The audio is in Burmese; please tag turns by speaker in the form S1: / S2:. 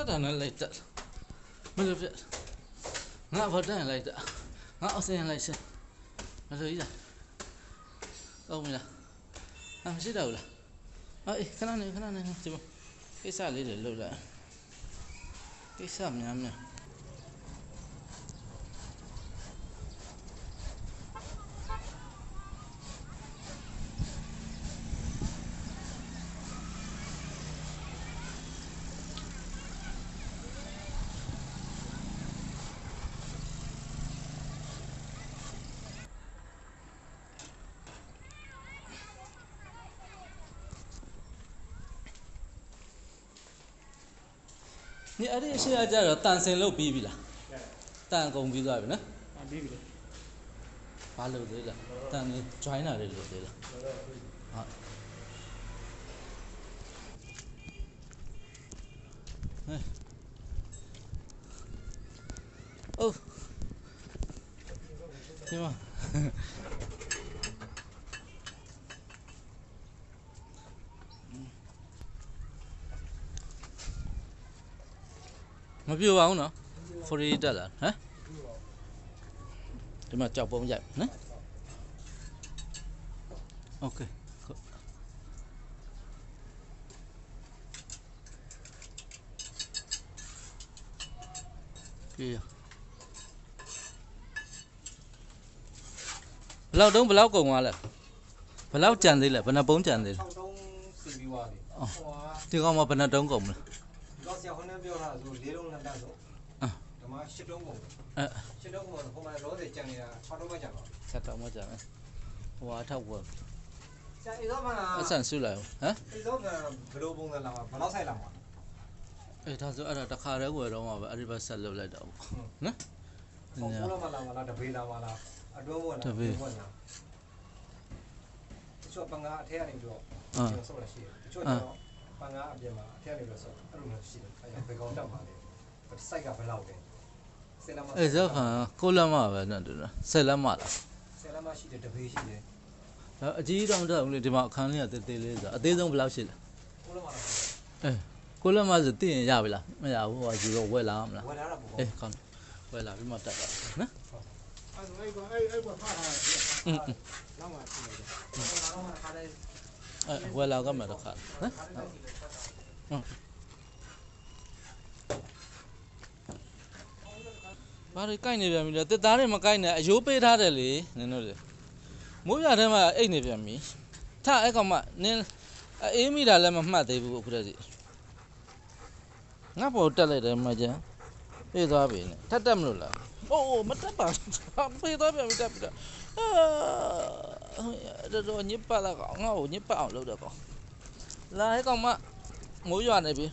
S1: တက်နဲ့လိုက်တက်မလို့ပြငါဘာတက်လိုက်တက်ငါအစင်လိုက်စမလို့ကြီးလားကောင်းပြီလားမရှိတော့ဘူးလားအေးခဏနေဒီမှာကိစ္စလေးတွေလုပ်လိုက်ကိစ္စများများ你အဲ့ဒီအရှိအကြတော့တန်စင်လို့ပြီးပြီလားတန်ကုန်ပြီးသွားပြီနော်
S2: ပြီးပြီ
S1: ဘာလို့သေးလဲတန်နေ join လာတယ်လို့သေးလားဟုတ်အိုးဒီမှာမပြောပါဘူးနော် free တက်လာဟမ်ဒီမှာကြောက်ပုံးရိုက်နော် okay ပြေးဘလောက်တုံးဘလောက်ကုန်သွားလဲဘလောက်ကြံသေးလဲဘယ်နှပုံးကြံသေးလဲ
S2: 6တုံးစီပြီးသွားပြီ
S1: ဒီကောင်မှဘယ်နှတုံးကုန်မလဲ
S2: ဒီကောင်ဆရာဟိုနေ့ပြောတာဆို4တုံး2တန်းဆိုဒီမှာ7တုံးကုန်7တုံးကုန်တော့ဟိုမှာလောဆယ်ကြံနေတာ6တုံးမှကြံတော့
S1: 7တုံးမှကြံမယ်ဟိုအထောက်ဝယ်
S2: ဆရာအေးတော့မှ
S1: အဆန်ဆုလိုက်ဟမ်
S2: အေးတော့မှဘယ်လိုပုံစံလာမှာဘယ်လောက်ဆိုင်လာမှာ
S1: အေးဒါဆိုအဲ့ဒါတစ်ခါတည်းဝယ်တော့မှပဲအဲ့ဒီဘက်ဆက်လုပ်လိုက်တော့နော်
S2: ဘောလုံးမလာမလားတပေးလာမလားအတွင်းဘုံလားတချို့ပန်ကားအထက်ကနေပြီးတော့ဆောက်လာရှိတယ်တချို့ကျတော့ပန်ကားအပြင်မှာအထက်ကနေပြီးတော့ဆောက်အဲ့လိုမျိုးရှိတယ်အဲ့ဒါဘယ်ကောင်တက်မှာလဲစိုက်ကဘယ်လောက်လဲ
S1: 10လမ်းအေးဇောဖန်6လမ်းမှာပဲနဲ့တူတယ်10လမ်းမှာလား
S2: 10လမ်းမှာရှိတယ်တပေးရှိတယ်
S1: အကြီးတောင်တက်ဦးလေဒီမှာအခန်းလေးကတေးသေးလေးဆိုအသေးဆုံးဘယ်လောက်ရှိလဲ
S2: 6လမ်းမှာ
S1: 6လမ်းမှာဆိုသိရင်ရပြီလားမရဘူးဟိုယူတော့ဝယ်လာမလား
S2: ဝယ်လာတာပေါ့
S1: အေးကောင်းဝယ်လာပြီးမှတက်ပါနော်
S2: အဲ့ဘာဖားထားလာမှာရှိတယ်လာမှာခါတယ်
S1: ဝယ်လာကမှတော့ခါနော်ဘာတွေကြိုက်နေပြန်ပြီလဲတစ်သားတွေမကြိုက်နဲ့အယိုးပေးထားတယ်လေနင်တို့လေမိုးရထဲမှာအိတ်နေပြန်ပြီထအဲ့ကောင်မနင်အေးမိတာလည်းမမှတ်သေးဘူးအခုတည်းကငါ့ပေါ်တက်လိုက်တယ်မကျန်ပြေးသွားပြီနဲ့တက်မလို့လားအိုးမတက်ပါပြေးသွားပြန်ပြီတက်ပြီတော်ညစ်ပတ်လာကောင်ငါ့ကိုညစ်ပတ်အောင်လုပ်တော့ကောင်လာအဲ့ကောင်မမိုးရွာနေပြီ